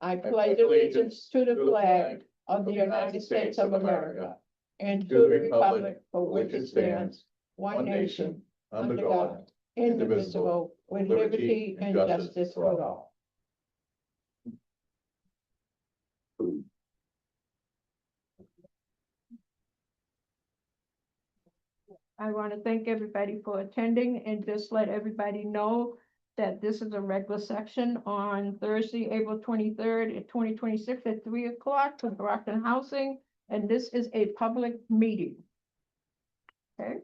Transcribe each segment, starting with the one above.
I pledge allegiance to the flag of the United States of America and to the republic for which it stands, one nation, under God, indivisible, with liberty and justice for all. I want to thank everybody for attending and just let everybody know that this is a regular section on Thursday, April 23rd, 2026 at 3 o'clock for Brockton Housing, and this is a public meeting. Okay?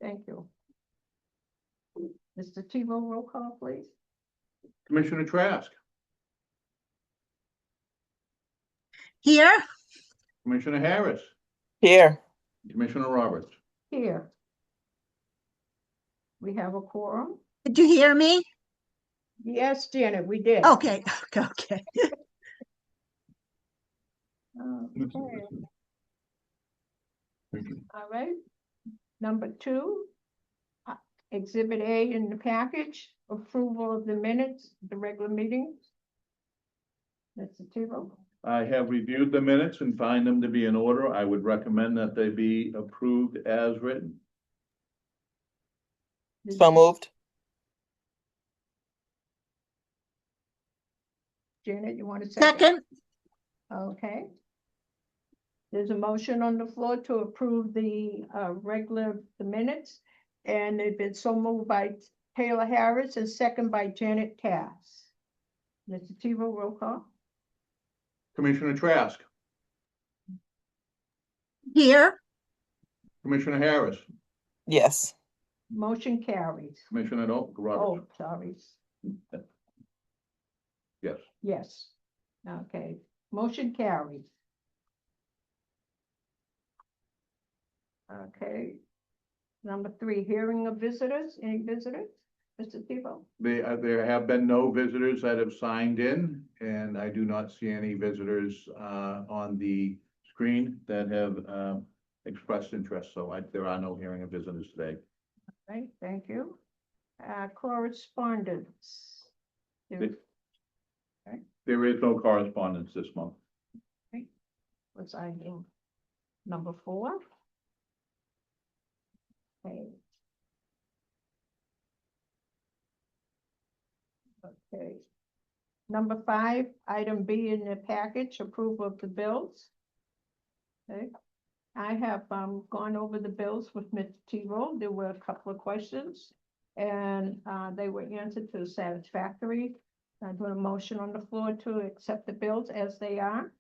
Thank you. Mr. Tebow, roll call, please. Commissioner Trask, Here. Commissioner Harris, Here. Commissioner Roberts. Here. We have a quorum. Did you hear me? Yes, Janet, we did. Okay, okay. Okay. All right. Number 2, Exhibit A in the package, approval of the minutes, the regular meetings. Mr. Tebow. I have reviewed the minutes and find them to be in order. I would recommend that they be approved as written. So moved. Janet, you want to Second, Okay. There's a motion on the floor to approve the the minutes, and they've been so moved by Taylor Harris and second by Janet Tass. Mr. Tebow, roll call. Commissioner Trask, here. Commissioner Harris, Yes. Motion carries. Commissioner Roberts. Oh, sorry. Yes. Yes. Okay, motion carries. Okay. Number 3, hearing of visitors. Any visitors? Mr. Tebow? There have been no visitors that have signed in, and I do not see any visitors on the screen that have expressed interest. So there are no hearing of visitors today. Right, thank you. Correspondence. There is no correspondence this month. Was I in number 4? Okay. Okay. Number 5, item B in the package, approval of the bills. Okay. I have gone over the bills with Mr. Tebow. There were a couple of questions, and they were answered to satisfactory. I put a motion on the floor to accept the bills as they are.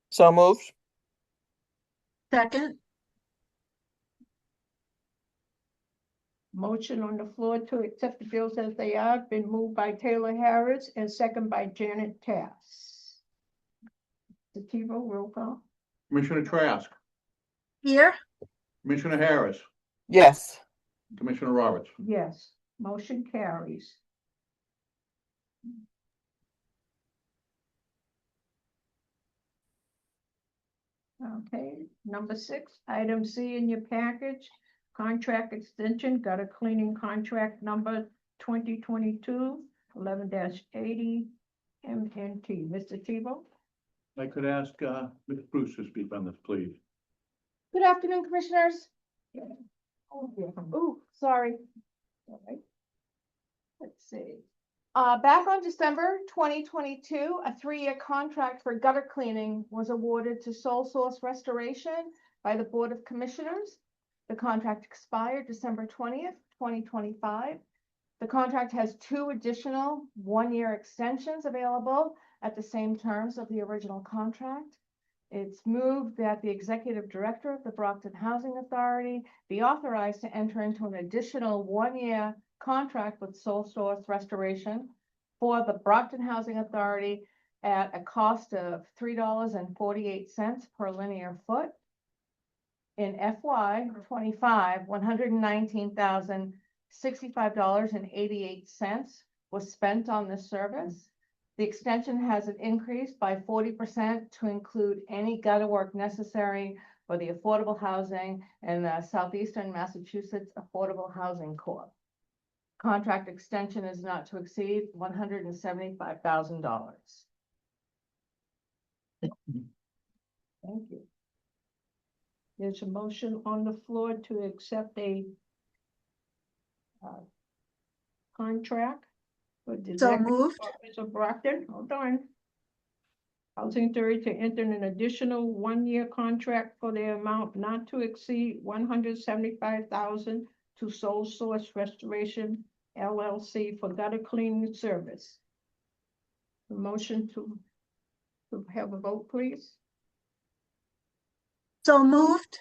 So moved. Second, Motion on the floor to accept the bills as they are, been moved by Taylor Harris and second by Janet Tass. Mr. Tebow, roll call. Commissioner Trask, here. Commissioner Harris, Yes. Commissioner Roberts. Yes, motion carries. Okay, number 6, item C in your package, contract extension, gutter cleaning contract number 2022-11-80 MNT. Mr. Tebow? I could ask Ms. Bruce to speak on this, please. Good afternoon, Commissioners. Oh, yeah. Ooh, sorry. All right. Let's see. Back on December 2022, a 3-year contract for gutter cleaning was awarded to Sole Source Restoration by the Board of Commissioners. The contract expired December 20th, 2025. The contract has 2 additional 1-year extensions available at the same terms of the original contract. It's moved that the Executive Director of the Brockton Housing Authority be authorized to enter into an additional 1-year contract with Sole Source Restoration for the Brockton Housing Authority at a cost of $3.48 per linear foot. In FY 25, $119,065.88 was spent on this service. The extension has an increase by 40% to include any gutter work necessary for the affordable housing and the Southeastern Massachusetts Affordable Housing Corp. Contract extension is not to exceed $175,000. Thank you. There's a motion on the floor to accept a contract for the So executive moved. office of Brockton, hold on. Housing Authority to enter an additional one-year contract for the amount not to exceed $175,000 to Sole Source Restoration LLC for gutter cleaning service. The motion to have a vote, please. So moved.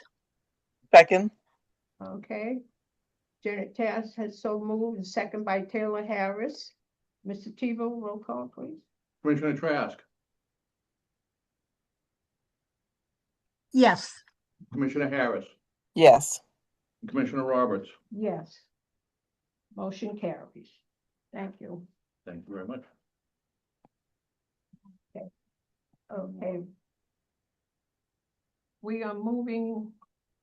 Second. Okay. Janet Tass has so moved, and second by Taylor Harris. Mr. Tebow, roll call, please. Commissioner Trask, Yes. Commissioner Harris, Yes. Commissioner Roberts. Yes. Motion carries. Thank you. Thank you very much. Okay. We are moving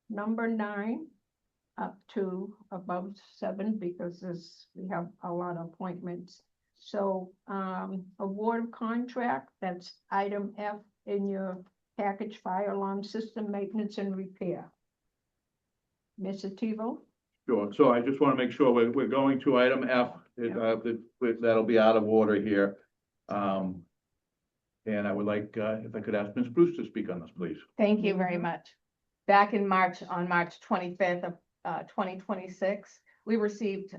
number 9 up to above 7 because we have a lot of appointments. So, award of contract, that's item F in your package, fire alarm system maintenance and repair. Mr. Tebow? Sure, so I just want to make sure we're going to item F, that'll be out of order here. And I would like, if I could ask Ms. Bruce to speak on this, please. Thank you very Mhm. much. Back in March, on March 25th of 2026, we received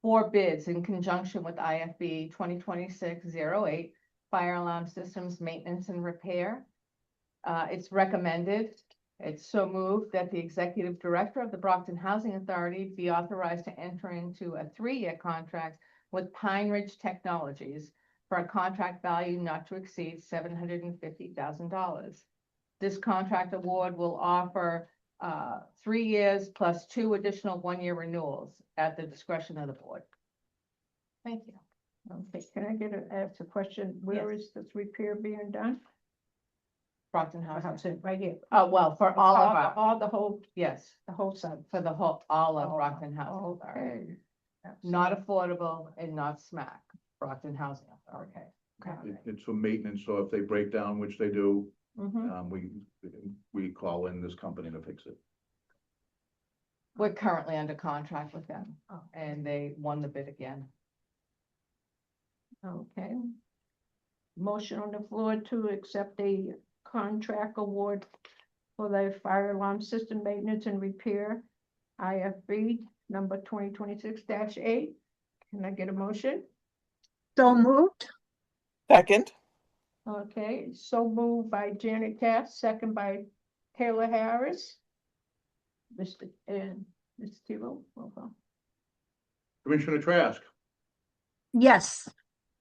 4 bids in conjunction with IFB 2026-08, Fire Alarm Systems Maintenance and Repair. It's recommended, it's so moved that the Executive Director of the Brockton Housing Authority be authorized to enter into a 3-year contract with Pine Ridge Technologies for a contract value not to exceed $750,000. This contract award will offer 3 years plus 2 additional 1-year renewals at the discretion of the board. Thank you. Okay, can I ask a question? Where is this repair being done? Brockton I Housing. have it right here. Oh, well, for all of our, All the whole yes, side. for the whole, all of Oh, Brockton Housing Authority. Okay. Not affordable and not smack, Brockton Housing Authority. Okay. It's for maintenance, so if they break down, which they do, Mhm. we call in this company to fix it. We're currently under contract with them Oh, and they won the bid again. Okay. Motion on the floor to accept a contract award for the fire alarm system maintenance and repair, IFB number 2026-8. Can I get a motion? So moved. Second. Okay, so moved by Janet Cass, second by Taylor Harris. Mr. Tebow, roll call. Commissioner Trask, Yes.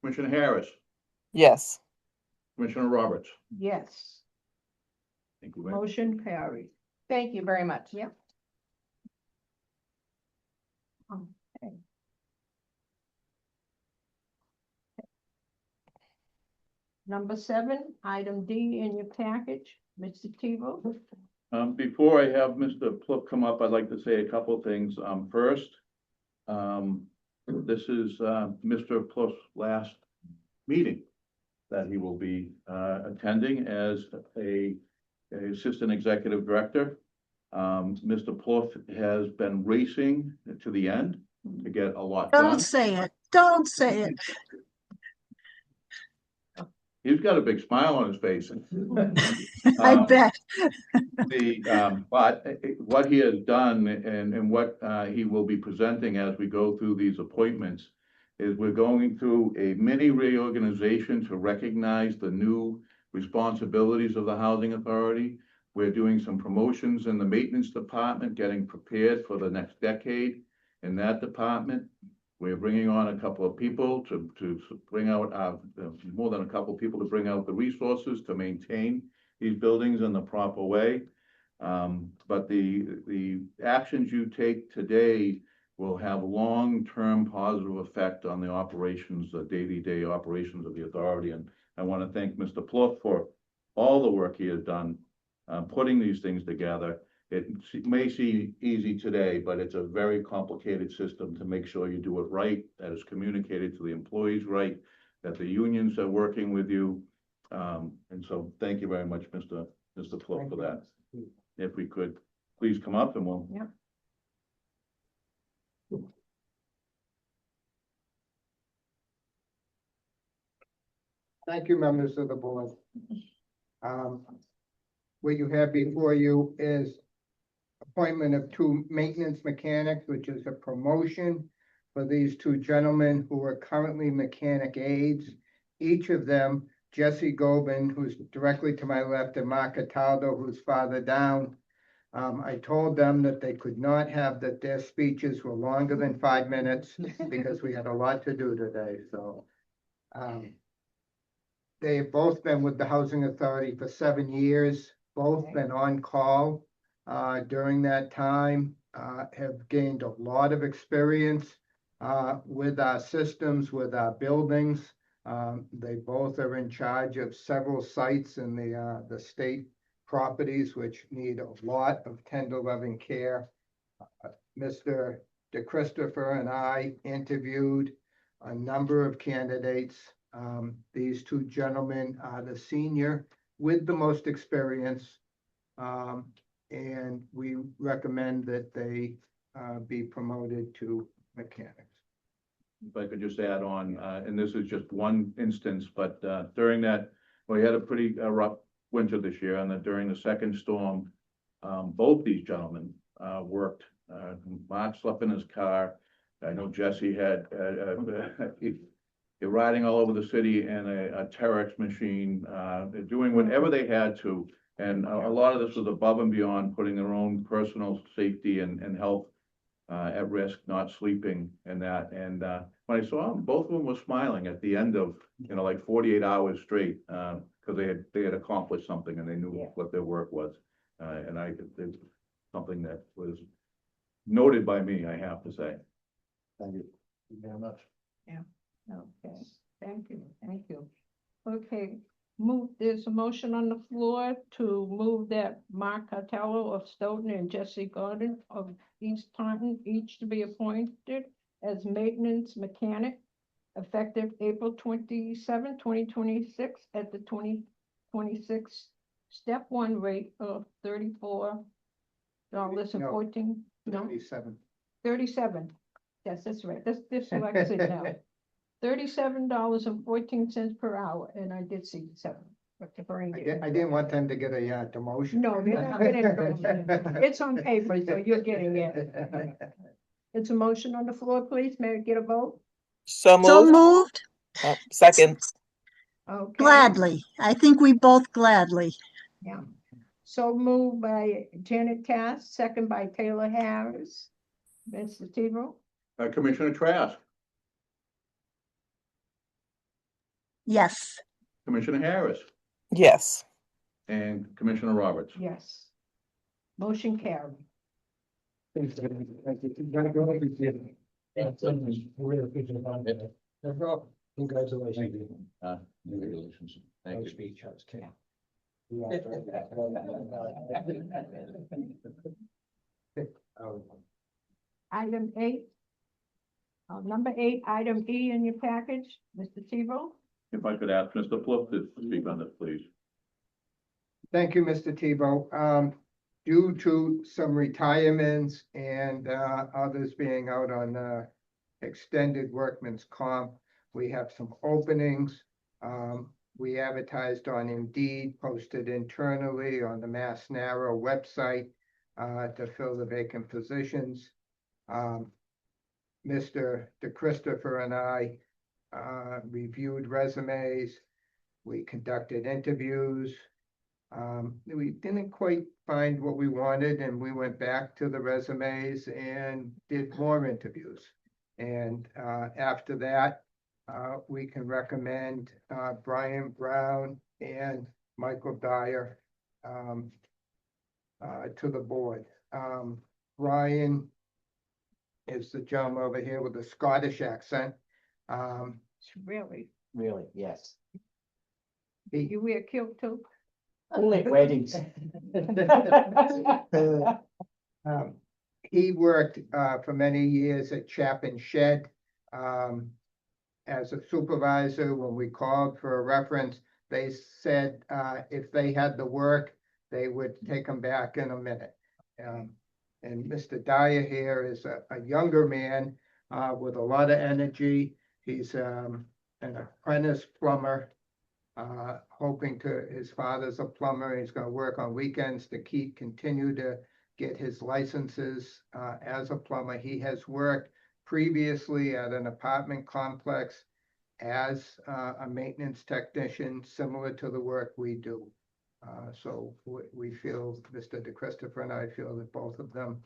Commissioner Harris, Yes. Commissioner Roberts. Yes, Thank you very much. motion carried. Thank you very much. Yep. Okay. Number 7, item D in your package, Mr. Tebow. Before I have Mr. Plouffe come up, I'd like to say a couple of things. First, this is Mr. Plouffe's last meeting that he will be attending as a assistant executive director. Mr. Plouffe has been racing to the end to get a lot done. Don't say it. Don't say it. He's got a big smile on his face. I Um, bet. But what he has done and what he will be presenting as we go through these appointments is we're going through a mini reorganization to recognize the new responsibilities of the housing authority. We're doing some promotions in the maintenance department, getting prepared for the next decade in that department. We're bringing on a couple of people to bring out, more than a couple of people to bring out the resources to maintain these buildings in the proper way. But the actions you take today will have long-term positive effect on the operations, the day-to-day operations of the authority. And I want to thank Mr. Plouffe for all the work he has done, putting these things together may seem easy today, but it's a very complicated system to make sure you do it right, that is communicated to the employees right, that the unions are working with you. And so thank you very much, Mr. Flo, for that. If we could, please come up and we'll. Yep. Thank you, members of the board. What you have before you is appointment of two maintenance mechanics, which is a promotion for these two gentlemen who are currently mechanic aides. Each of them, Jesse Gobin, who's directly to my left, and Mark Cataldo, who's farther down. I told them that they could not have that their speeches were longer than 5 minutes because we had a lot to do today, so. They've both been with the Housing Authority for 7 years, both been on call during that time, have gained a lot of experience with our systems, with our buildings. They both are in charge of several sites in the state properties, which need a lot of tender loving care. Mr. DeChristopher and I interviewed a number of candidates. These two gentlemen are the senior with the most experience. And we recommend that they be promoted to mechanics. If I could just add on, and this is just one instance, but during that, we had a pretty rough winter this year, and then during the second storm, both these gentlemen worked. Mark slept in his car. I know Jesse had, they're riding all over the city in a Terex machine, they're doing whatever they had to. And a lot of this was above and beyond putting their own personal safety and health at risk, not sleeping and that. And when I saw them, both of them were smiling at the end of, like 48 hours straight, because they had accomplished something and they knew what their work was. And it's something that was noted by me, I have to say. Thank you very much. Okay, thank you. Okay, there's a motion on the floor to move that Mark Cartello of Stoughton and Jesse Gordon of East Taunton, each to be appointed as maintenance mechanic effective April 27, 2026 at the 2026 step 1 rate of $34 and 14, no, 37. Yes, that's right. This selects it now. $37.14 per hour, and I did see 7. But the brain I didn't want them to get a demotion. No, they're not getting a demotion. It's on paper, so you're getting it. It's a motion on the floor, please. May I get a vote? So So moved. moved Second. Okay. gladly. I think we both gladly. Yeah. So moved by Janet Cass, second by Taylor Harris. Mr. Tebow? Commissioner Trask, Yes. Commissioner Harris, Yes. and Commissioner Roberts. Yes. Motion carried. Congratulations. Congratulations. Thank you. Speech, I was kidding. Item 8. Number 8, item E in your package, Mr. Tebow? If I could ask Mr. Fluff to speak on this, please. Thank you, Mr. Tebow. Due to some retirements and others being out on extended workman's comp, we have some openings. We advertised on Indeed, posted internally on the Mass Narrow website to fill the vacant positions. Mr. DeChristopher and I reviewed resumes. We conducted interviews. We didn't quite find what we wanted, and we went back to the resumes and did more interviews. And after that, we can recommend Brian Brown and Michael Dyer to the board. Brian is the gentleman over here with the Scottish accent. Really? Really, yes. You wear kilt too? Only weddings. He worked for many years at Chapin Shed as a supervisor. When we called for a reference, they said if they had the work, they would take him back in a minute. And Mr. Dyer here is a younger man with a lot of energy. He's an apprentice plumber, hoping to, his father's a plumber. He's gonna work on weekends to continue to get his licenses as a plumber. He has worked previously at an apartment complex as a maintenance technician, similar to the work we do. So we feel, Mr. DeChristopher and I feel that both of them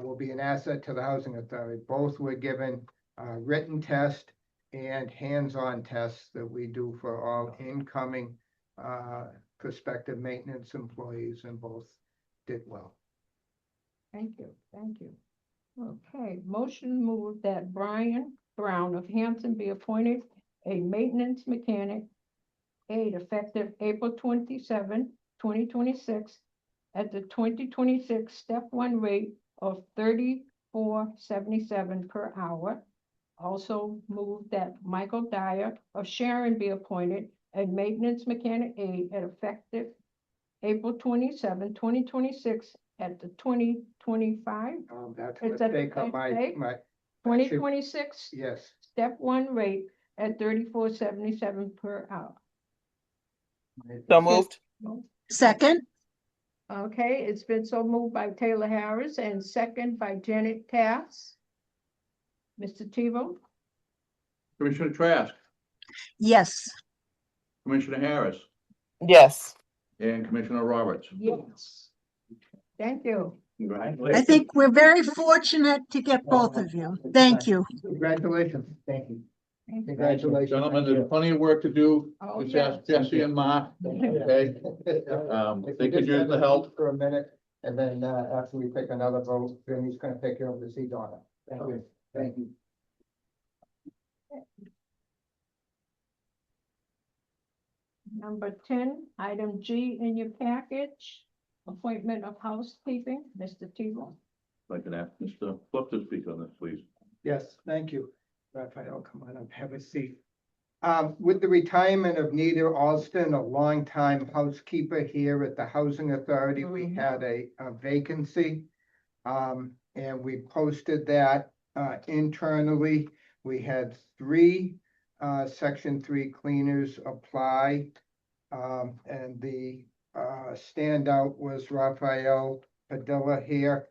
will be an asset to the Housing Authority. Both were given written test and hands-on tests that we do for all incoming prospective maintenance employees, and both did well. Thank you, thank you. Okay, motion moved that Brian Brown of Hampton be appointed a maintenance mechanic aide effective April 27, 2026, at the 2026 step 1 rate of $34.77 per hour. Also move that Michael Dyer of Sharon be appointed a maintenance mechanic aide at effective April 27, 2026, at the 2025, That's Is a that the mistake on same my, date? my, 2026, yes. step 1 rate at $34.77 per hour. So moved. Second, Okay, it's been so moved by Taylor Harris and second by Janet Cass. Mr. Tebow? Commissioner Trask, yes. Commissioner Harris, Yes. and Commissioner Roberts. Yes. Thank you. I think we're very fortunate to get both of you. Thank you. Congratulations. Thank you. Congratulations. Gentlemen, there's plenty of work to do. Oh, Let's yes. ask Jesse and Mark, okay? They could use the help. For a minute, and then after we pick another vote, Jimmy's gonna take you over to see Donna. Thank you. Thank you. Number 10, item G in your package, appointment of housekeeping, Mr. Tebow. If I could ask Mr. Flip to speak on this, please. Yes, thank you. Raphael, come on up, have a seat. With the retirement of Nita Alston, a longtime housekeeper here at the Housing Authority, we had a vacancy. And we posted that internally. We had 3 Section 3 cleaners apply. And the standout was Raphael Padilla here.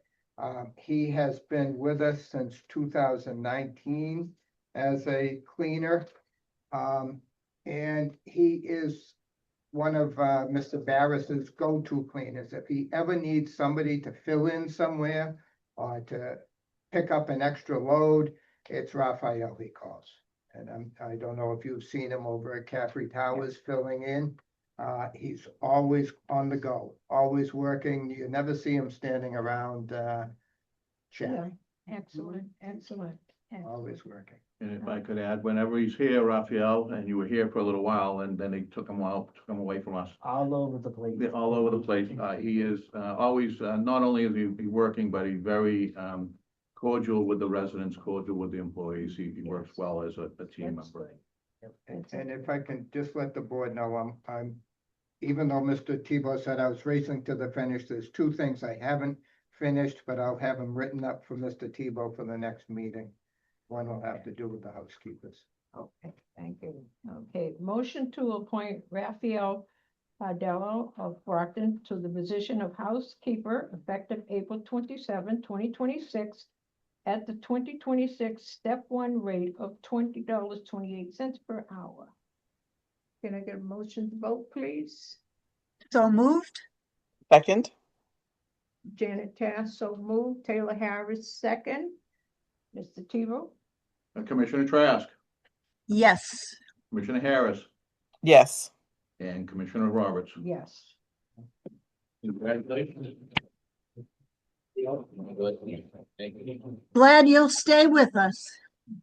He has been with us since 2019 as a cleaner. And he is one of Mr. Barris's go-to cleaners. If he ever needs somebody to fill in somewhere or to pick up an extra load, it's Raphael he calls. And I don't know if you've seen him over at Caffrey Towers filling in. He's always on the go, always working. You never see him standing around chatting, Excellent, excellent. always working. And if I could add, whenever he's here, Raphael, and you were here for a little while, and then they took him away from us. All over the place. They're all over the place. He is always, not only is he working, but he's very cordial with the residents, cordial with the employees. He works well as a team member. And if I can just let the board know, I'm, even though Mr. Tebow said I was racing to the finish, there's 2 things I haven't finished, but I'll have them written up for Mr. Tebow for the next meeting. One will have to do with the housekeepers. Okay, thank you. Okay, motion to appoint Raphael Padilla of Brockton to the position of housekeeper effective April 27, 2026, at the 2026 step 1 rate of $20.28 per hour. Can I get a motion to vote, please? So moved, Second. Janet Cass, so moved. Taylor Harris, second. Mr. Tebow? Commissioner Trask, yes. Commissioner Harris, Yes. and Commissioner Roberts. Yes. Congratulations. Glad you'll stay with us.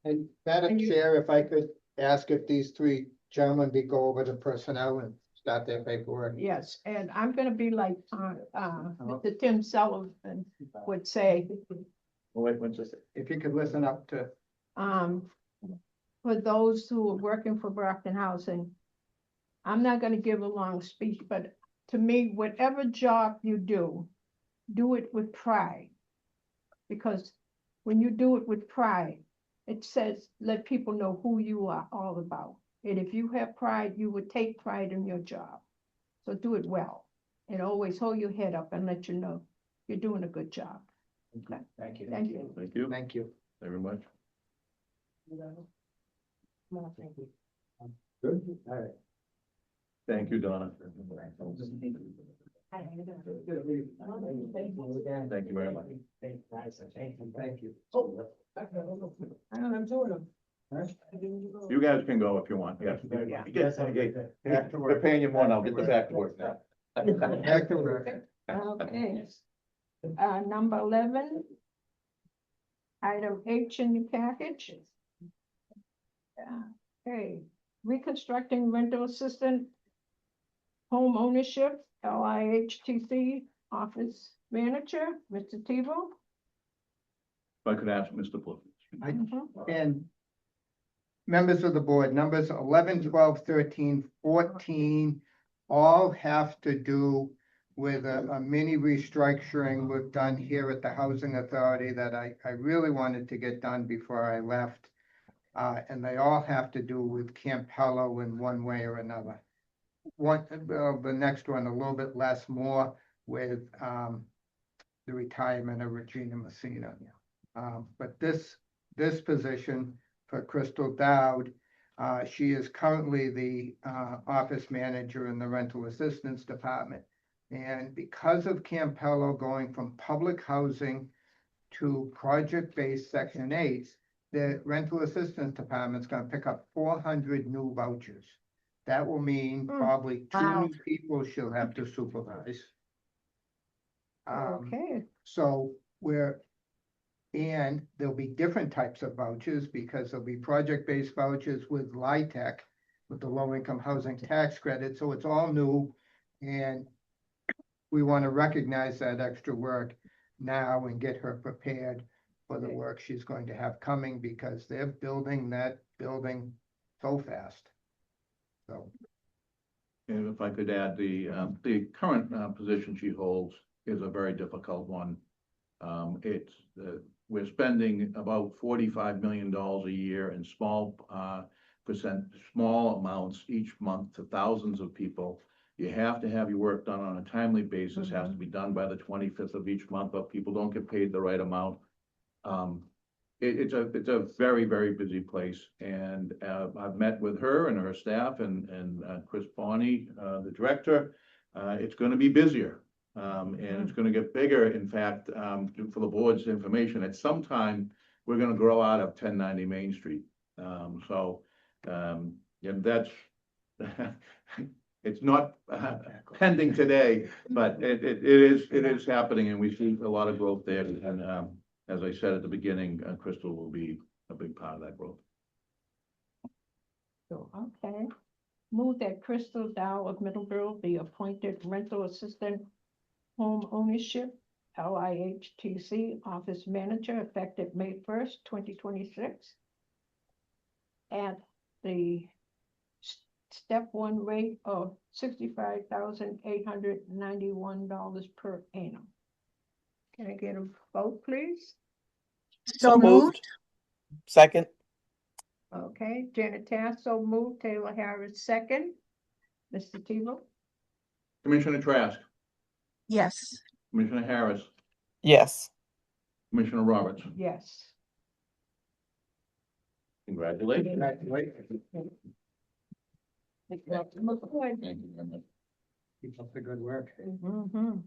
And Madam And you- Chair, if I could ask if these 3 gentlemen be go over the personnel and start their paperwork. Yes, and I'm gonna be like, Mr. Tim Sullivan would say, Wait, one second. If you could listen up to, um, for those who are working for Brockton Housing, I'm not gonna give a long speech, but to me, whatever job you do it with pride. Because when you do it with pride, it says, let people know who you are all about. And if you have pride, you would take pride in your job. So do it well, and always hold your head up and let you know you're doing a good job. Okay, thank you. thank you. Thank you Thank you. very much. Good, all right. Thank you, Donna. Thank you very much. Thank you. You guys can go if you want, yes. We're paying you more now, get the back to work now. Back to work. Okay. Number 11. Item H in your package. Okay, reconstructing rental assistant home ownership, LIHTC office manager, Mr. Tebow. If I could ask Mr. Fluff. And members of the board, numbers 11, 12, 13, 14, all have to do with a mini restructuring we've done here at the Housing Authority that I really wanted to get done before I left. And they all have to do with Campello in one way or another. The next one, a little bit less, more with the retirement of Regina Messina. But this position for Crystal Dowd, she is currently the office manager in the rental assistance department. And because of Campello going from public housing to project-based Section 8s, the rental assistance department's gonna pick up 400 new vouchers. That will mean probably two Wow. new people she'll have to supervise. Okay, So and there'll be different types of vouchers because there'll be project-based vouchers with LIHTC, with the low-income housing tax credit, so it's all new. And we want to recognize that extra work now and get her prepared for the work she's going to have coming, because they're building that building so fast. So, And if I could add, the current position she holds is a very difficult one. We're spending about $45 million a year in small amounts each month to thousands of people. You have to have your work done on a timely basis, has to be done by the 25th of each month, but people don't get paid the right amount. It's a very, very busy place, and I've met with her and her staff and Chris Pawney, the director. It's gonna be busier, and it's gonna get bigger. In fact, for the board's information, at some time, we're gonna grow out of 1090 Main Street. Yeah, that's, it's not pending today, but it is happening, and we see a lot of growth there. And as I said at the beginning, Crystal will be a big part of that growth. so, okay. Move that Crystal Dow of Middleborough be appointed rental assistant home ownership, LIHTC office manager, effective May 1st, 2026. At the step 1 rate of $65,891 per annum. Can I get a vote, please? So moved. Second, Okay, Janet Tasso moved, Taylor Harris second. Mr. Tebow? Commissioner Trask, Yes. Commissioner Harris, yes. Commissioner Roberts, Yes. congratulations. congratulations. Look good. Thank you very much. Keep up the good work. Mhm.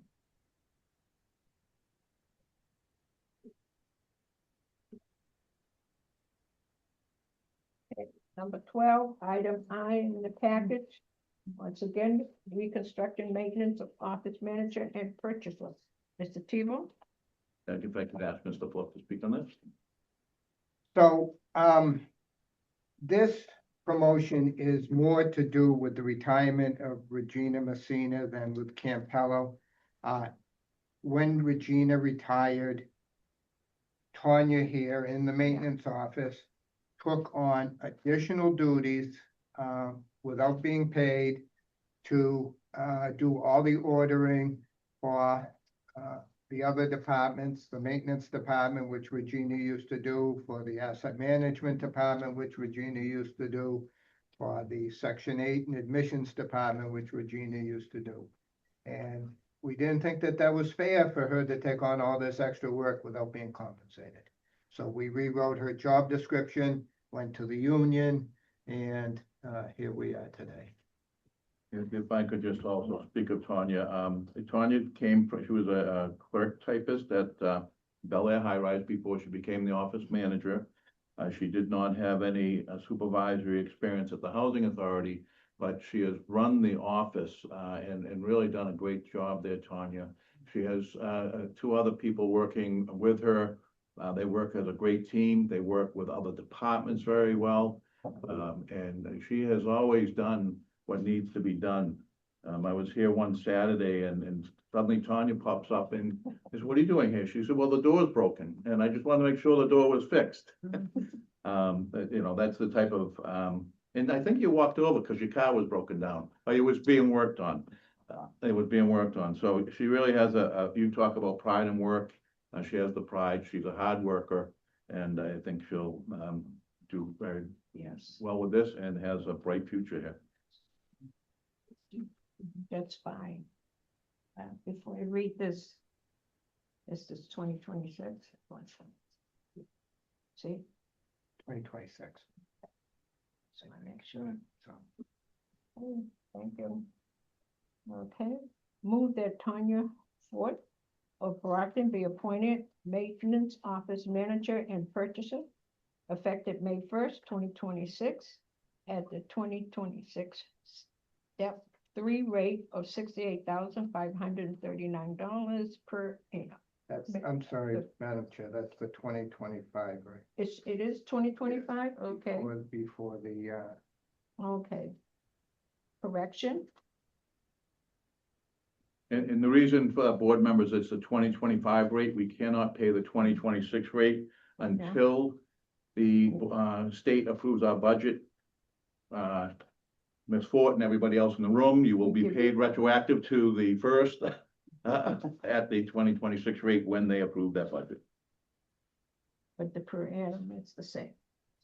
Okay, number 12, item I in the package. Once again, reconstruction, maintenance of office manager and purchaser. Mr. Tebow? Thank you. If I could ask Mr. Fluff to speak on this. So, this promotion is more to do with the retirement of Regina Messina than with Campello. When Regina retired, Tanya here in the maintenance office took on additional duties, without being paid to, do all the ordering for, the other departments, the maintenance department, which Regina used to do, for the asset management department, which Regina used to do, for the Section 8 and admissions department, which Regina used to do. And we didn't think that that was fair for her to take on all this extra work without being compensated. So we rewrote her job description, went to the union, and here we are today. If I could just also speak of Tanya, Tanya came from, she was a clerk typist at Bel Air High Rise before she became the office manager. She did not have any supervisory experience at the Housing Authority, but she has run the office and really done a great job there, Tanya. She has two other people working with her. They work as a great team. They work with other departments very well. And she has always done what needs to be done. I was here one Saturday and suddenly Tanya pops up and says, "What are you doing here?" She said, "Well, the door's broken and I just wanted to make sure the door was fixed." You know, that's the type of, and I think you walked over because your car was broken down, or it was being worked on. It was being worked on. So she really has you talk about pride in work. She has the pride. She's a hard worker, and I think she'll do very well with this and has a bright future here. That's fine. Before I read this is 2026. See, 2026. so I make sure. So, Oh, thank you. Okay, move that Tanya Fort of Brockton be appointed Maintenance Office Manager and Purchaser effective May 1st, 2026 at the 2026 step 3 rate of $68,539 per annum. that's, I'm sorry, Madam Chair, that's the 2025, right? It is 2025, okay, Or before the, okay. Correction, And the reason for board members, it's the 2025 rate. We cannot pay the 2026 rate until the state approves our budget. Ms. Fort and everybody else in the room, you will be paid retroactive to the first at the 2026 rate when they approve that budget. but the per annum, it's the same,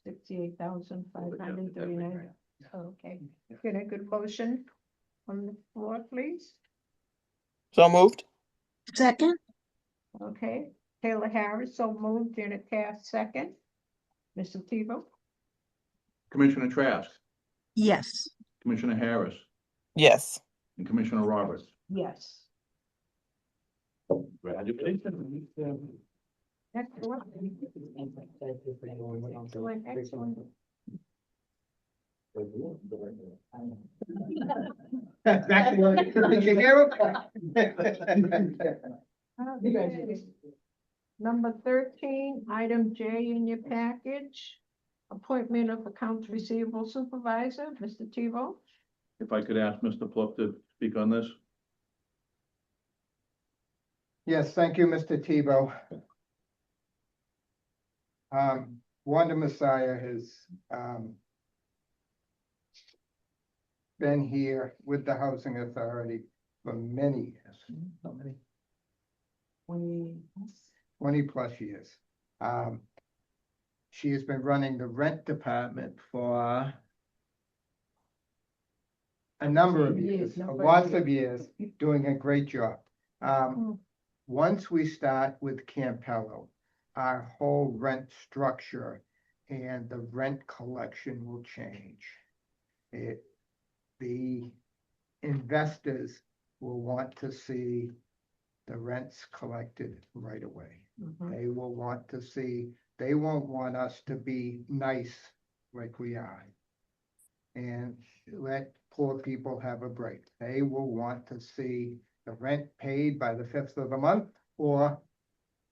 68,539. Okay, get a good motion on the floor, please. So moved. Second, Okay, Taylor Harris, so moved, Janet Cass, second. Mr. Tebow? Commissioner Trask, yes. Commissioner Harris, Yes. and Commissioner Roberts. Yes. Congratulations. Excellent. Excellent, excellent. Back to work. Did you hear him? Okay. Number 13, item J in your package, appointment of accounts receivable supervisor, Mr. Tebow. If I could ask Mr. Pluck to speak on this. Yes, thank you, Mr. Tebow. Wanda Messiah has, been here with the Housing Authority for many years. How many? 20 plus years. She has been running the rent department for a number of years, lots of years, doing a great job. Once we start with Campello, our whole rent structure and the rent collection will change. The investors will want to see the rents collected right away. They will want to see, they won't want us to be nice like we are and let poor people have a break. They will want to see the rent paid by the 5th of the month, or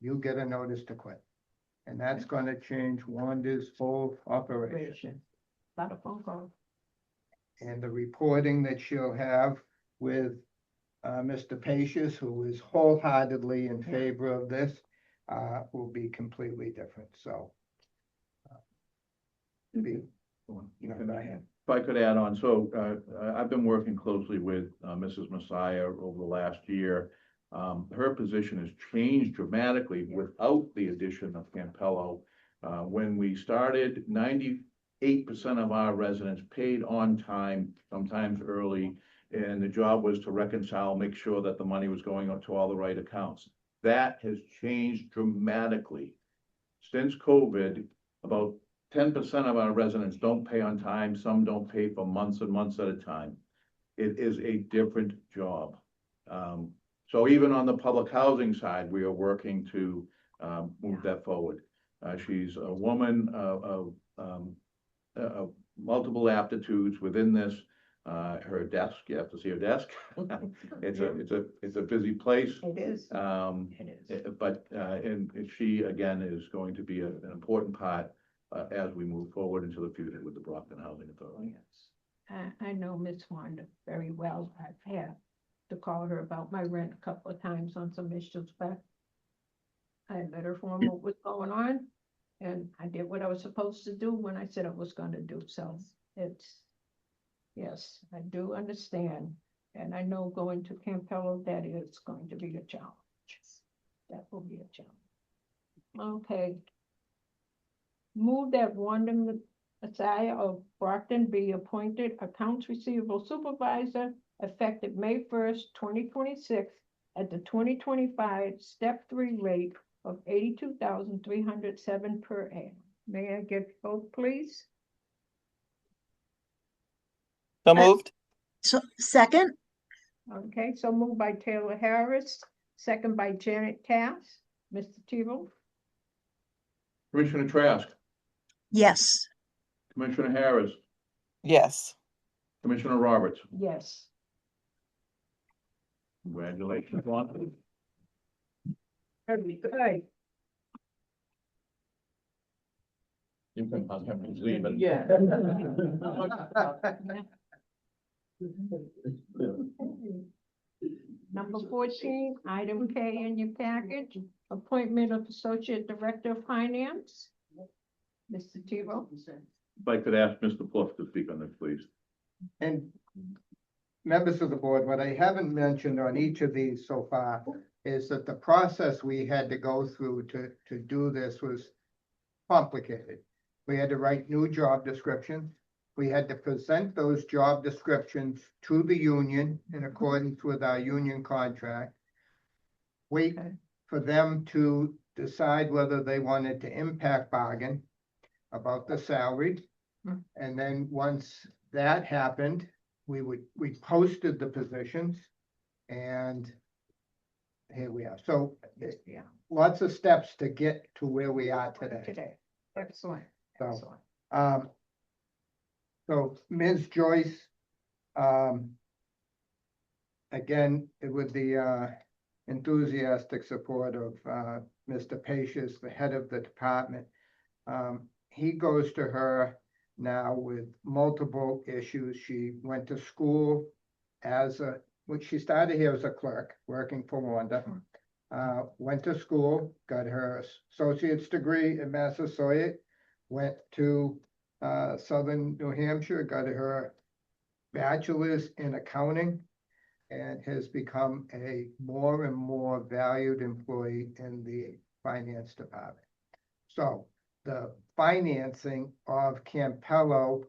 you get a notice to quit. And that's going to change Wanda's whole operation. Got a phone call. And the reporting that she'll have with Mr. Pacius, who is wholeheartedly in favor of this, will be completely different, so. Be, go ahead. If I could add on, so I've been working closely with Mrs. Messiah over the last year. Her position has changed dramatically without the addition of Campello. When we started, 98% of our residents paid on time, sometimes early, and the job was to reconcile, make sure that the money was going out to all the right accounts. That has changed dramatically. Since COVID, about 10% of our residents don't pay on time, some don't pay for months and months at a time. It is a different job. So even on the public housing side, we are working to move that forward. She's a woman of multiple aptitudes within this. Her desk, you have to see her desk. It's a busy place. It is. It is. But and she again is going to be an important part as we move forward into the future with the Brockton Housing Authority. Yes. I know Miss Wanda very well. I've had to call her about my rent a couple of times on some issues back. I let her know what was going on, and I did what I was supposed to do when I said I was gonna do, so it's, yes, I do understand. And I know going to Campello, that is going to be a challenge. That will be a challenge. Okay. Move that Wanda Messiah of Brockton be appointed Accounts Receivable Supervisor effective May 1st, 2026 at the 2025 Step 3 rate of $82,307 per annum. May I get vote, please? So moved. So, second, Okay, so moved by Taylor Harris, second by Janet Cass. Mr. Tebow? Commissioner Trask, yes. Commissioner Harris, Yes. Commissioner Roberts, Yes. congratulations, Wanda. Very good. You can have me leave it. Yeah. Number 14, item K in your package, appointment of Associate Director of Finance. Mr. Tebow? If I could ask Mr. Pluff to speak on this, please. And members of the board, what I haven't mentioned on each of these so far is that the process we had to go through to do this was complicated. We had to write new job descriptions. We had to present those job descriptions to the union in accordance with our union contract. Wait Okay. for them to decide whether they wanted to impact bargain about the salary. And then once that happened, we posted the positions, and here we are. So Yeah. lots of steps to get to where we are today. Today. Excellent. So, Excellent. So Ms. Joyce, again, with the enthusiastic support of Mr. Pacius, the head of the department, he goes to her now with multiple issues. She went to school she started here as a clerk, working for Wanda. Went to school, got her associate's degree at Massasoit, went to Southern New Hampshire, got her bachelor's in accounting, and has become a more and more valued employee in the finance department. So the financing of Campello,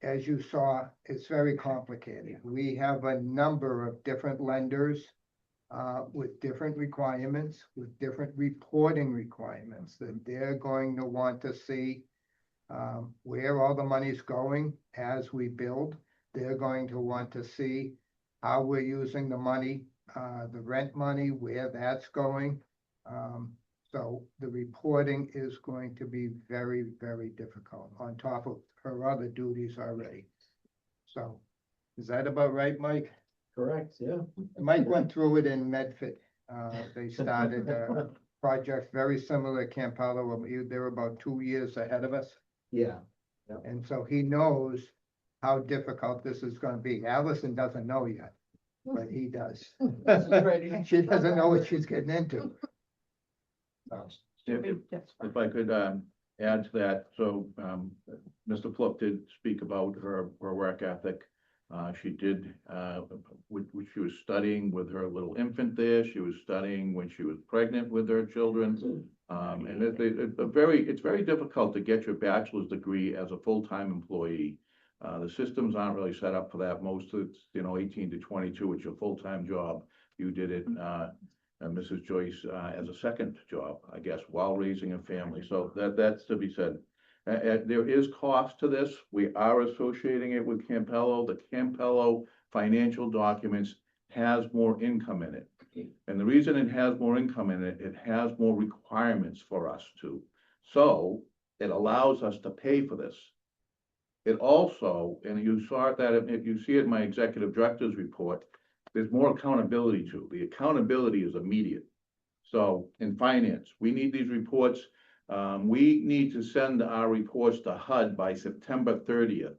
as you saw, is very complicated. We have a number of different lenders with different requirements, with different reporting requirements that they're going to want to see where all the money's going as we build. They're going to want to see how we're using the money, the rent money, where that's going. So the reporting is going to be very, very difficult on top of her other duties already. So is that about right, Mike? Correct, yeah. Mike went through it in Medford. They started a project very similar to Campello. They were about 2 years ahead of us. Yeah, And so he knows how difficult this is gonna be. Allison doesn't know yet, but he does. She doesn't know what she's getting into. So, If I could, add to that, so, Mr. Plouffe did speak about her work ethic. She did, when she was studying with her little infant there, she was studying when she was pregnant with her children. And it's very difficult to get your bachelor's degree as a full-time employee. The systems aren't really set up for that. Most of it's, 18 to 22, it's your full-time job. You did it, Mrs. Joyce, as a second job, I guess, while raising a family. So that's to be said. There is cost to this. We are associating it with Campello. The Campello financial documents has more income in it. And the reason it has more income in it, it has more requirements for us to. So it allows us to pay for this. It also, and you saw that, if you see it in my executive director's report, there's more accountability to. The accountability is immediate. So in finance, we need these reports. We need to send our reports to HUD by September 30th.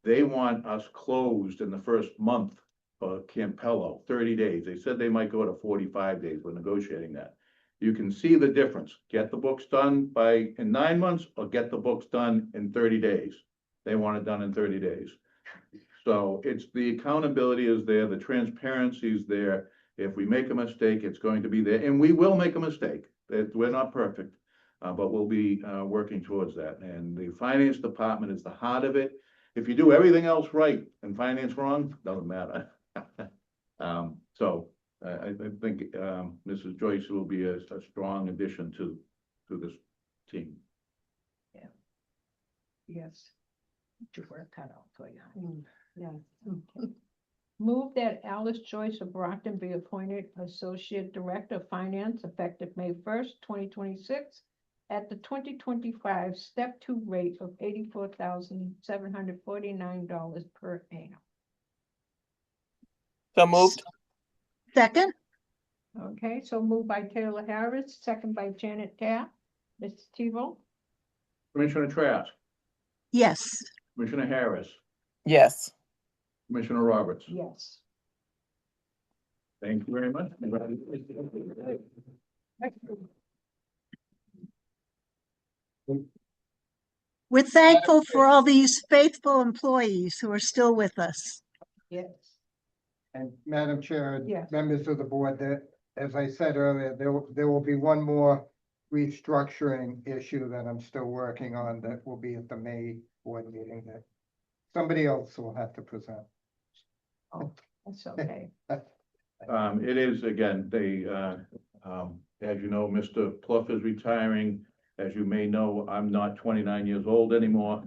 They want us closed in the first month for Campello, 30 days. They said they might go to 45 days. We're negotiating that. You can see the difference. Get the books done in 9 months or get the books done in 30 days. They want it done in 30 days. So it's the accountability is there, the transparency is there. If we make a mistake, it's going to be there, and we will make a mistake. We're not perfect, but we'll be working towards that. And the finance department is the heart of it. If you do everything else right and finance wrong, doesn't matter. So I think Mrs. Joyce will be a strong addition to this team. Yes. Your work cut out for you. Yeah. Move that Alice Joyce of Brockton be appointed Associate Director of Finance effective May 1st, 2026 at the 2025 Step 2 rate of $84,749 per annum. So moved. Second, Okay, so moved by Taylor Harris, second by Janet Tapp. Mr. Tebow? Commissioner Trask, yes. Commissioner Harris, Yes. Commissioner Roberts. Yes. Thank you very much. We're thankful for all these faithful employees who are still with us. Yes. and Madam Chair, and Yes. members of the board, that, as I said earlier, there will be one more restructuring issue that I'm still working on that will be at the May board meeting that somebody else will have to present. Oh, that's okay. It is, again, as you know, Mr. Plouffe is retiring. As you may know, I'm not 29 years old anymore.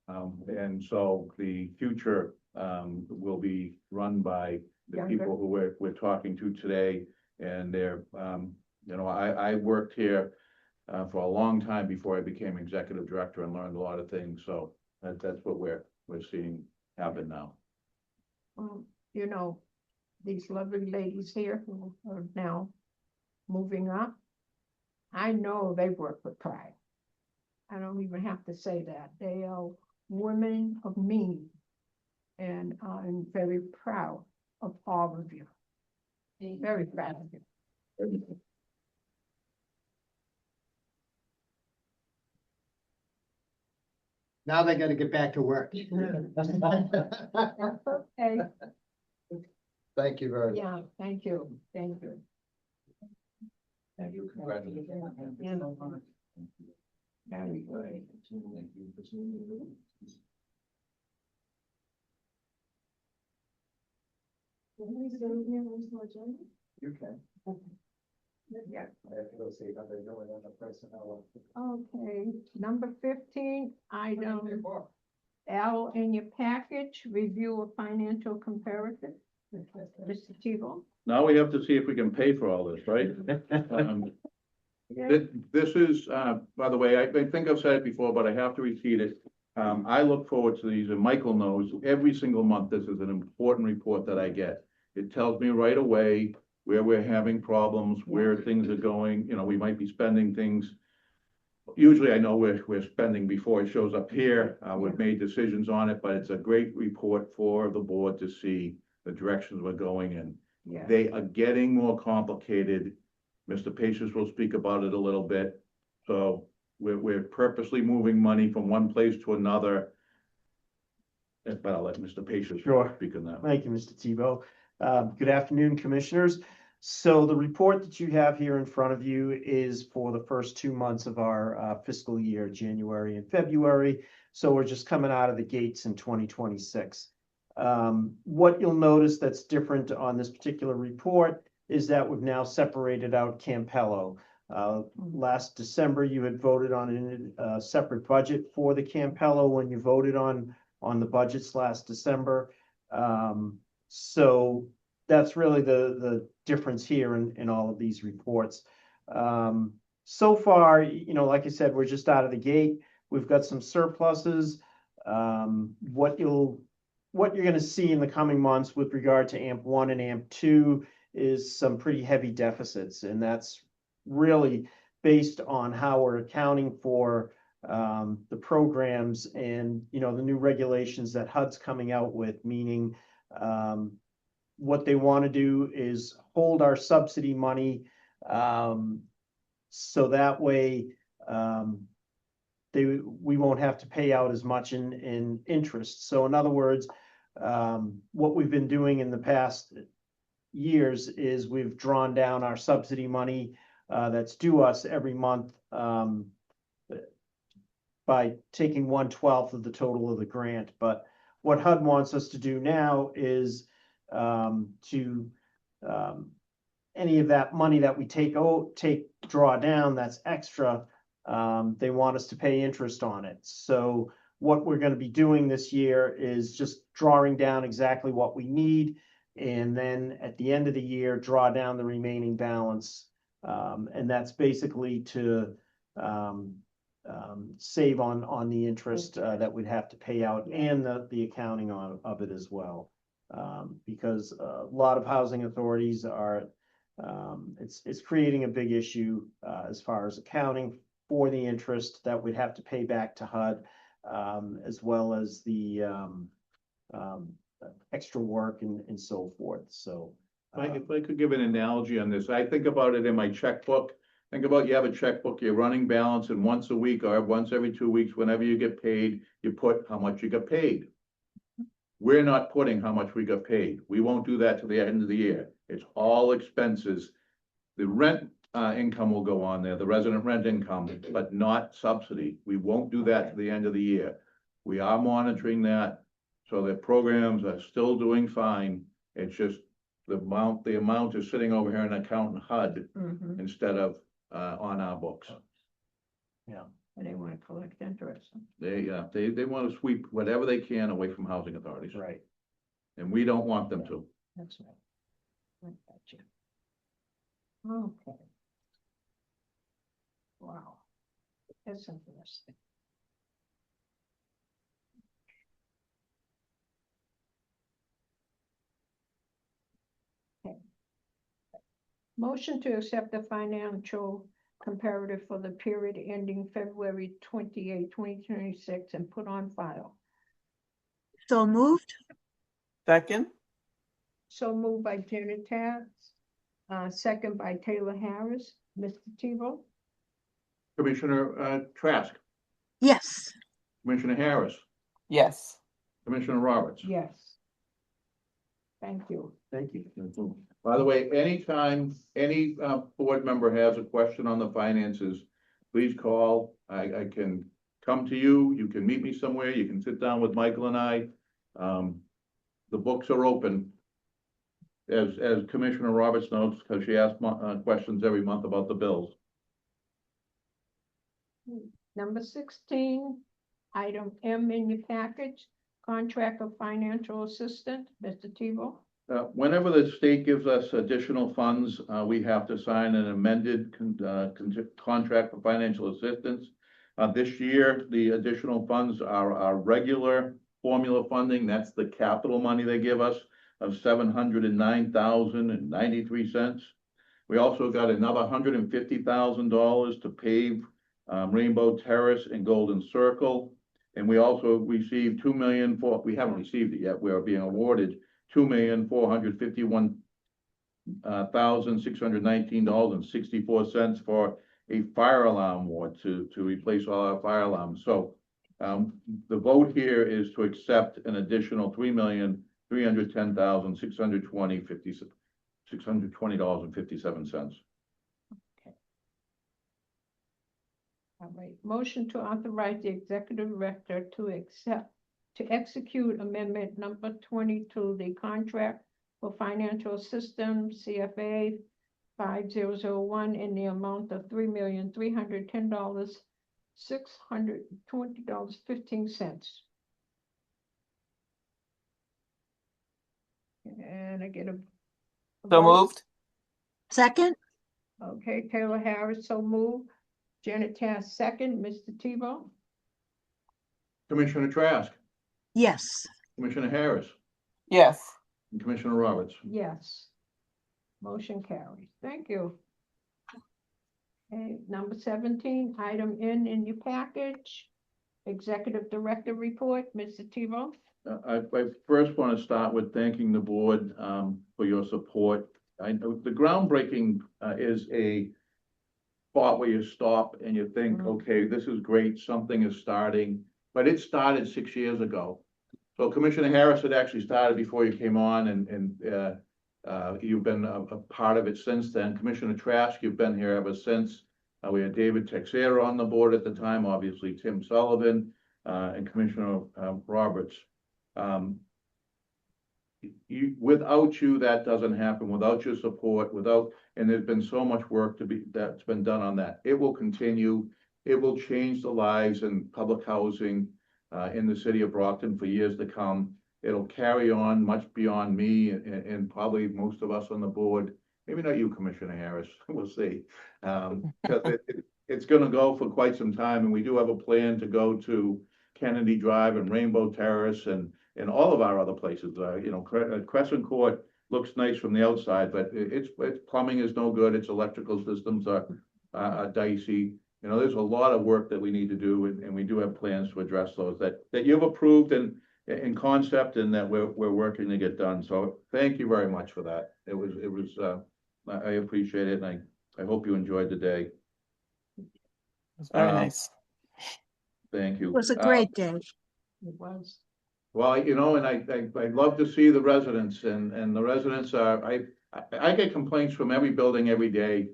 And so the future, will be run by the Younger. people who we're talking to today. And they're, I worked here, for a long time before I became executive director and learned a lot of things. So that's what we're seeing happen now. These lovely ladies here who are now moving up, I know they work with pride. I don't even have to say that. They are women of means, and I'm very proud of all of you. Very proud of you. Now they gotta get back to work. Okay, Thank you very much. yeah, thank you, thank you. Thank you. Yeah. Very good. You can. Yeah. I have to go see how they're doing on the personnel. Okay, number 15, item L in your package, review of financial comparison. Mr. Tebow? Now we have to see if we can pay for all this, right? Yeah. This is, by the way, I think I've said it before, but I have to repeat it. I look forward to these, and Michael knows, every single month, this is an important report that I get. It tells me right away where we're having problems, where things are going, we might be spending things usually I know we're spending before it shows up here. We've Yeah. made decisions on it, but it's a great report for the board to see the directions we're going in. Yeah. They are getting more complicated. Mr. Paces will speak about it a little bit. So we're purposely moving money from one place to another. But I'll let Mr. Paces Sure. speak on that. Thank you, Mr. Tebow. Good afternoon, Commissioners. So the report that you have here in front of you is for the first 2 months of our fiscal year, January and February. So we're just coming out of the gates in 2026. What you'll notice that's different on this particular report is that we've now separated out Campello. Last December, you had voted on a separate budget for the Campello when you voted on the budgets last December. So that's really the difference here in all of these reports. So far, you know, like I said, we're just out of the gate. We've got some surpluses. What you're going to see in the coming months with regard to AMP1 and AMP2 is some pretty heavy deficits, and that's really based on how we're accounting for the programs and, you know, the new regulations that HUD's coming out with, meaning what they want to do is hold our subsidy money so that way we won't have to pay out as much in interest. So in other words, what we've been doing in the past years is we've drawn down our subsidy money that's due us every month by taking 1/12 of the total of the grant. But what HUD wants us to do now is to any of that money that we draw down that's extra, they want us to pay interest on it. So what we're going to be doing this year is just drawing down exactly what we need, and then at the end of the year, draw down the remaining balance. And that's basically to save on the interest that we'd have to pay out and the accounting of it as well. Because a lot of housing authorities are, it's creating a big issue as far as accounting for the interest that we'd have to pay back to HUD, as well as the extra work and so forth. So If I could give an analogy on this, I think about it in my checkbook. Think about you have a checkbook, your running balance, and once a week or once every 2 weeks, whenever you get paid, you put how much you got paid. We're not putting how much we got paid. We won't do that till the end of the year. It's all expenses. The rent income will go on there, the resident rent income, but not subsidy. We won't do that to the end of the year. We are monitoring that, so the programs are still doing fine. It's just the amount is sitting over here in account in HUD Mhm. instead of on our books. And they want to collect interest. They want to sweep whatever they can away from housing authorities, right. and we don't want them to. That's right. I got you. Okay. Wow. That's interesting. Okay. Motion to accept the financial comparative for the period ending February 28, 2026 and put on file. So moved? Second, So moved by Janet Katz, second by Taylor Harris. Mr. Tebow? Commissioner Trask, Yes. Commissioner Harris, yes. Commissioner Roberts. Yes. Thank you. Thank you. By the way, anytime any board member has a question on the finances, please call. I can come to you. You can meet me somewhere. You can sit down with Michael and I. The books are open. As Commissioner Roberts knows, because she asks questions every month about the bills. Number 16, item M in your package, contract of financial assistant, Mr. Tebow. Whenever the state gives us additional funds, we have to sign an amended contract for financial assistance. This year, the additional funds are our regular formula funding. That's the capital money they give us of $709,093. We also got another $150,000 to pave Rainbow Terrace and Golden Circle. And we also received we haven't received it yet, we are being awarded $2,451,619.64 for a fire alarm award to replace all our fire alarms. So the vote here is to accept an additional $3,310,620.57. All right, motion to authorize the executive director to execute amendment number 20 to the contract for financial systems CFA 5001 in the amount of $3,310,620.15. And I get a So vote. moved. Second? Okay, Taylor Harris, so moved. Janet Tass, second. Mr. Tebow? Commissioner Trask, Yes. Commissioner Harris, Yes. and Commissioner Roberts. Yes. Motion carries. Thank you. Okay, number 17, item N in your package. Executive Director Report, Mr. Tebow. I first want to start with thanking the board for your support. I know the groundbreaking is a spot where you stop and you think, okay, this is great, something is starting, but it started 6 years ago. So Commissioner Harris had actually started before you came on, and you've been a part of it since then. Commissioner Trask, you've been here ever since. We had David Texera on the board at the time, obviously Tim Sullivan, and Commissioner Roberts. Without you, that doesn't happen. Without your support, and there's been so much work that's been done on that. It will continue. It will change the lives and public housing in the city of Brockton for years to come. It'll carry on much beyond me and probably most of us on the board. Maybe not you, Commissioner Harris. We'll see. Because it's going to go for quite some time, and we do have a plan to go to Kennedy Drive and Rainbow Terrace and all of our other places. Crescent Court looks nice from the outside, but its plumbing is no good. Its electrical systems are dicey. There's a lot of work that we need to do, and we do have plans to address those that you've approved in concept and that we're working to get done. So thank you very much for that. I appreciate it, and I hope you enjoyed the day. It's very nice. Thank you. It was a great day. It was. Well, and I love to see the residents, and the residents I get complaints from every building every day,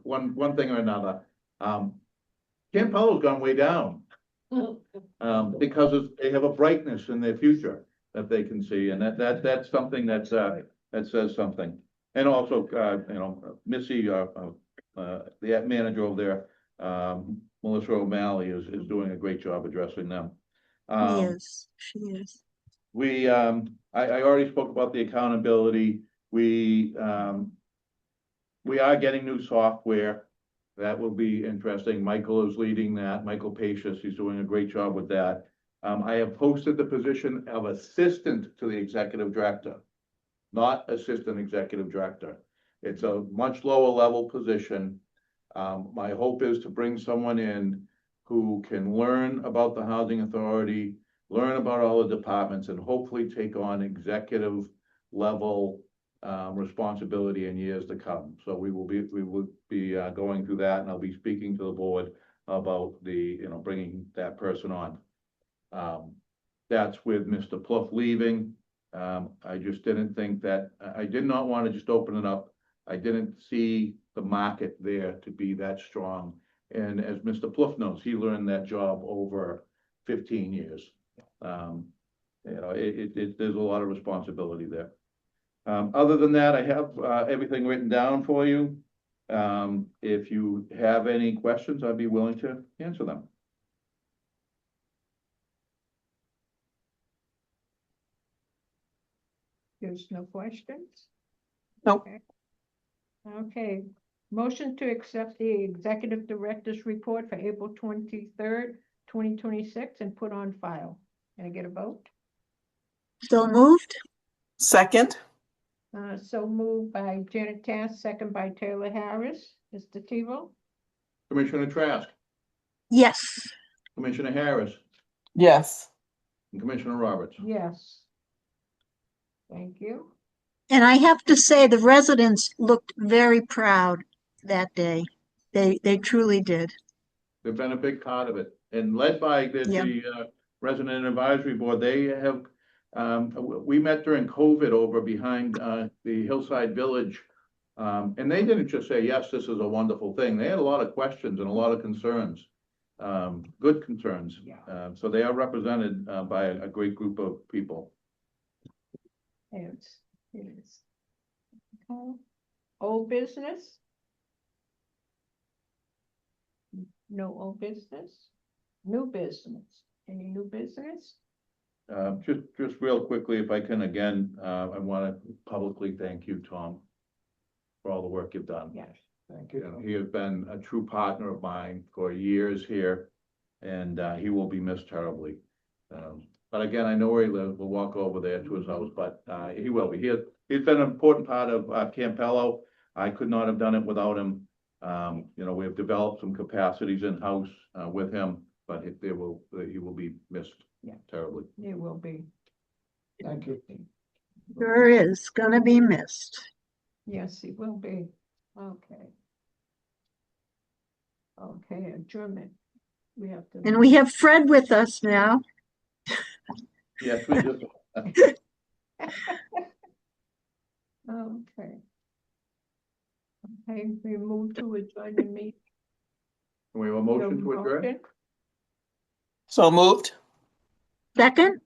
one thing or another. Camp Pelo's gone way down, because they have a brightness in their future that they can see, and that's something that says something. And also, Missy, the manager over there, Melissa O'Malley is doing a great job addressing them. She is. I already spoke about the accountability. We are getting new software. That will be interesting. Michael is leading that. Michael Pacius, he's doing a great job with that. I have posted the position of assistant to the executive director, not assistant executive director. It's a much lower level position. My hope is to bring someone in who can learn about the housing authority, learn about all the departments, and hopefully take on executive level responsibility in years to come. So we will be going through that, and I'll be speaking to the board about bringing that person on. That's with Mr. Plouffe leaving. I just didn't think that, I did not want to just open it up. I didn't see the market there to be that strong. And as Mr. Plouffe knows, he learned that job over 15 years. There's a lot of responsibility there. Other than that, I have everything written down for you. If you have any questions, I'd be willing to answer them. There's no questions? Nope. Okay, motion to accept the executive director's report for April 23rd, 2026 and put on file. Can I get a vote? So moved? Second. So moved by Janet Tass, second by Taylor Harris. Mr. Tebow? Commissioner Trask, Yes. Commissioner Harris, Yes. and Commissioner Roberts. Yes. Thank you. And I have to say, the residents looked very proud that day. They truly did. They've been a big part of it, and led by Yeah. the Resident Advisory Board, they have, we met during COVID over behind, the Hillside Village. And they didn't just say, yes, this is a wonderful thing. They had a lot of questions and a lot of concerns, good concerns. Yeah. So they are represented, by a great group of people. It is. Okay. Old business? No old business? New business? Any new business? Just real quickly, if I can, again, I want to publicly thank you, Tom, for all the work you've done. Yes. Thank You know, he has been a true partner of mine for years here, and he will be missed terribly. But again, I know where he lives. We'll walk over there to his house, but he will be. He's been an important part of Campello. I could not have done it without him. You know, we have developed some capacities in-house with him, but he will be missed Yeah. terribly. It will be. Thank you. Sure is gonna be missed. Yes, it will be. Okay. Okay, adjournment. We have to. And we have Fred with us now. Yes, we just. Okay. Okay, we move to adjourn the meeting. We have a motion to adjourn? Motion. So moved? Second?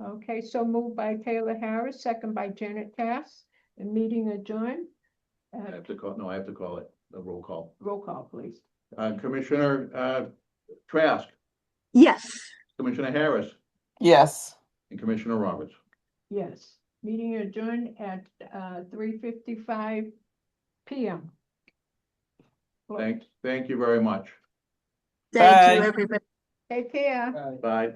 Okay, so moved by Taylor Harris, second by Janet Cass. The meeting adjourned. I have to call, no, I have to call it, a roll call. Roll call, please. Commissioner Trask, Yes. Commissioner Harris, Yes. and Commissioner Roberts. Yes, meeting adjourned at 3:55 PM. Thank you very much. Thank Bye. you, everybody. Take care. Bye. Bye.